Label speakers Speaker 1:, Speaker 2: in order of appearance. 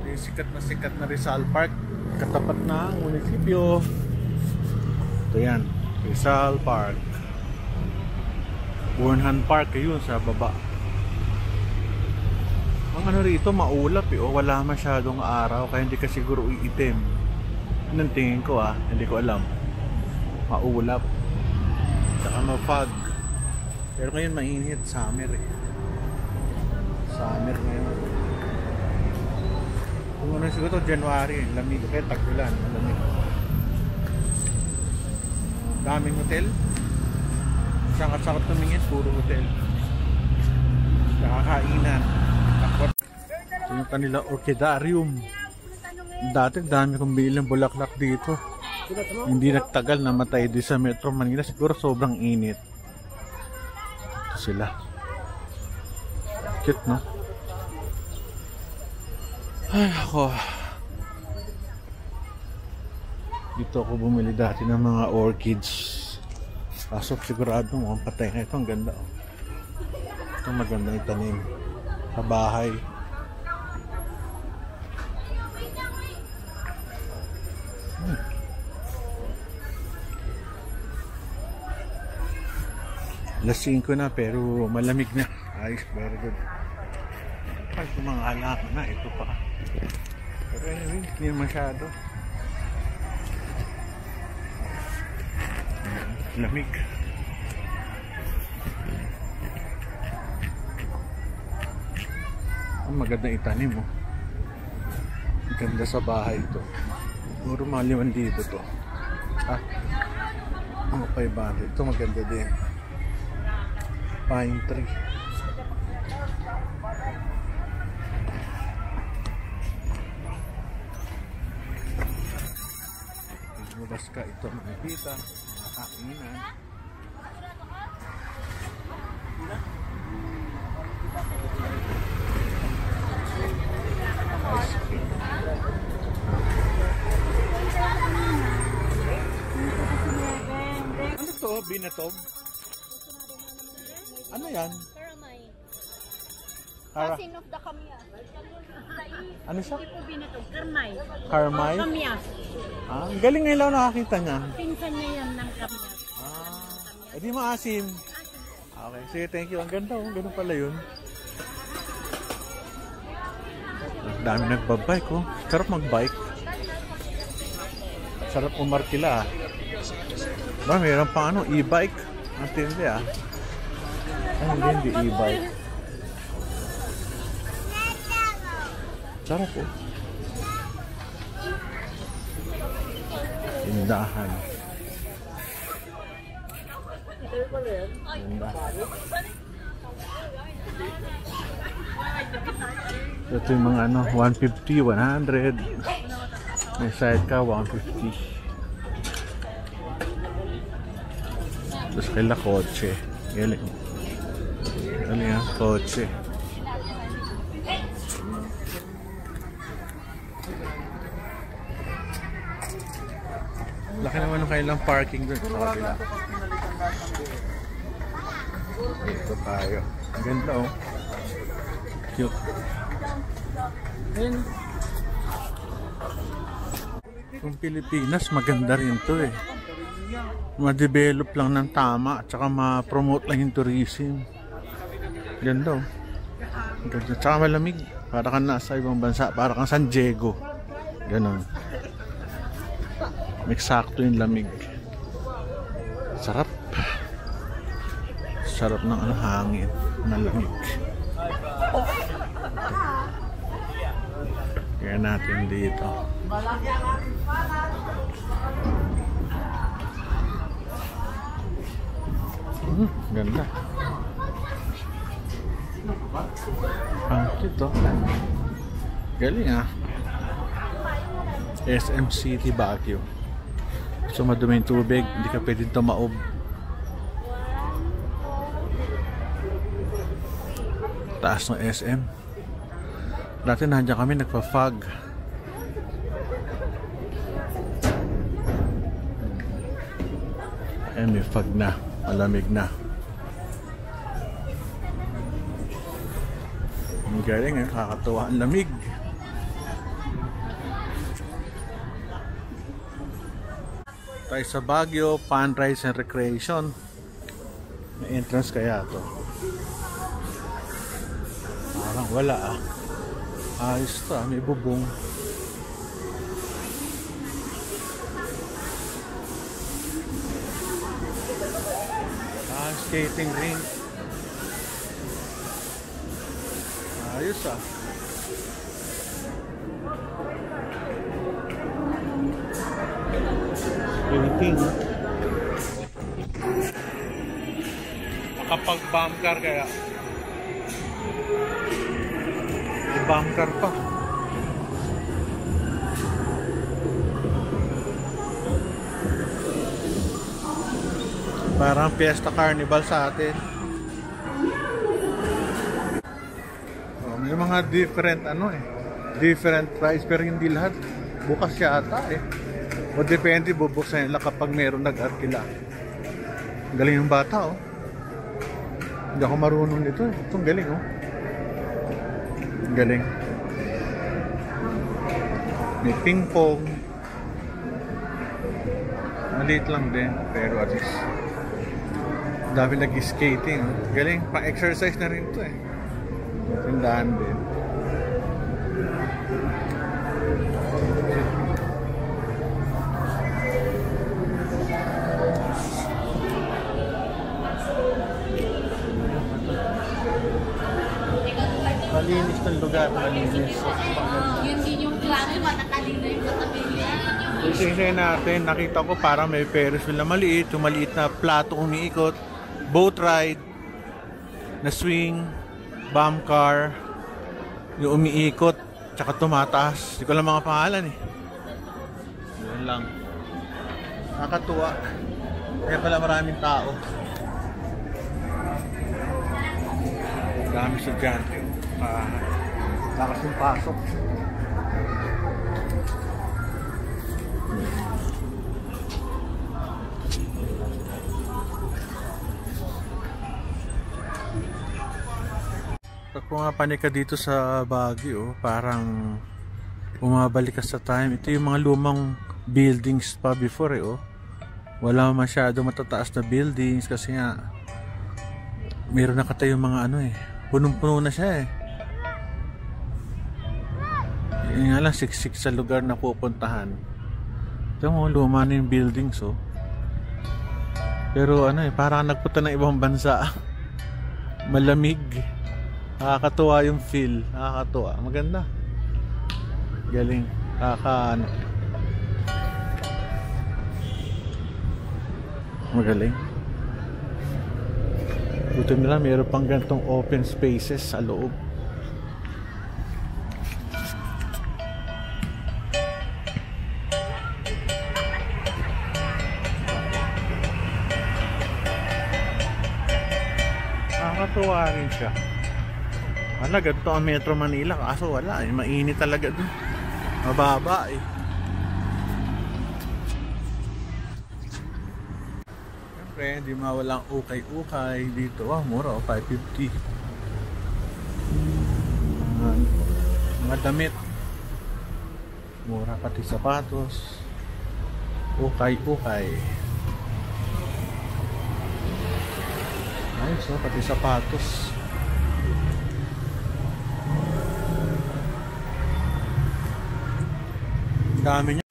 Speaker 1: Yung sikat na Rizal Park, katapat na ang munisipyo. Ito yan, Rizal Park. Burnham Park yun sa baba. Ang ano rito, maulap eh, o wala masyadong araw, kaya hindi ka siguro iitim. Yun ang tingin ko hindi ko alam. Maulap. Saka ma-fog. Pero ngayon mainit, summer eh. Summer ngayon. Kung ano siguro to, January, lamig. Kaya tag-ulan, lamig. Daming hotel. Sangat-sangat tumingin, puro hotel. Nakakainan. Ito yung kanila orchidarium. Dati dami kong bilang bulaklak dito. Hindi nagtagal, namatay din sa Metro Manila. Siguro sobrang init. Ito sila. Cute, no? Ay, ako. Dito ako bumili dati ng mga orchids. Kaso sigurado mukhang patay na ito. Ang ganda, oh. Ito maganda itanim sa bahay. Alas 5 na pero malamig na. Ayos, very good. Ay, kung mga halaman na, ito pa. Pero anyway, hindi masyado. Lamig. Ang maganda itanim mo. Ganda sa bahay ito. Puro mga 5,000 to. Mga 500. Ito maganda din. Pine tree. Lumabas ka, ito makikita. Kainan. Ice cream. Ano to? Binatog? Ano yan?
Speaker 2: Karamay. Cousin of the Kamyas.
Speaker 1: Ano siya?
Speaker 2: Hindi po binatog. Karmay.
Speaker 1: Karmay?
Speaker 2: Kamyas.
Speaker 1: Ang galing ngayon lang nakakita niya.
Speaker 2: Pinsan niya yan ng Kamyas.
Speaker 1: Edi maasim. Okay, sige, thank you. Ang ganda, ganun pala yun. Ang dami nagbabike, oh. Sarap magbike. Sarap umarkila, Ba, mayroon pa e-bike. Ang tindi, Ay, hindi e-bike. Sarap, oh. Tindahan. Ito yung mga 150, 100. May side ka, 150. Tapos kaila kotse. Galing. Ano yan? Kotse. Laki naman ng kailang parking doon sa kabila. Dito tayo. Ang ganda, oh. Cute. Kung Pilipinas, maganda rin to eh. Ma-develop lang ng tama at saka ma-promote lang yung tourism. Ganda, oh. Ganda. Tsaka malamig. Para kang nasa ibang bansa. Para kang San Diego. Ganon. Eksakto yung lamig. Sarap. Sarap ng hangin. Malamig. Kaya natin dito. Ganda. Ang cute, oh. Galing, SM City Baguio. So madumi yung tubig, hindi ka pwedeng tumaob. Taas ng SM. Dati nandiyan kami nagpa-fog. May fog na, malamig na. Ang galing, kakatuwa ang lamig. Tayo sa Baguio, Fun Rides and Recreation. May entrance kaya to? Parang wala ah. Ayos to ah, may bubong. Skating rink. Ayos ah. Skating. Makapag-bump car kaya. Bump car pa. Parang Fiesta Carnival sa atin. Oh, may mga different different price pero hindi lahat. Bukas yata eh. O depende, bubuksan nila kapag meron nag-arkila. Galing yung bata oh. Hindi ako marunong nito eh. Itong galing oh. Galing. May ping pong. Maliit lang din pero at least dami nag-skating. Galing, pang-exercise na rin ito eh. Tindahan din. Malinis ng lugar, malinis.
Speaker 2: Yun din yung klase, matatalino yung katabi niya.
Speaker 1: Isingin natin, nakita ko parang may Ferris wheel na maliit, yung maliit na plato umiikot, boat ride, na swing, bump car, yung umiikot, tsaka tumataas. Hindi ko lang mga pangalan eh. Yun lang. Nakakatuwa. Kaya pala maraming tao. Dami estudyante. Lakas yung pasok. Pag pumapani ka dito sa Baguio, parang bumabalik ka sa time. Ito yung mga lumang buildings pa before eh oh. Wala masyado matataas na buildings kasi nga meron na katayong mga punong-puno na siya eh. Yun nga lang, siksik sa lugar na pupuntahan. Ito mo, luma na yung buildings oh. Pero parang nagpunta ng ibang bansa. Malamig. Nakakatuwa yung feel. Nakakatuwa. Maganda. Galing. Magaling. Buti nila mayroon pang ganitong open spaces sa loob. Nakakatuwa rin siya. Ganito ang Metro Manila, kaso wala eh, mainit talaga dun. Mababa eh. Siyempre, hindi mawalang ukay-ukay dito. Mura 550. Mga damit. Mura pati sapatos. Ukay-ukay. Ayos pati sapatos. Dami niya.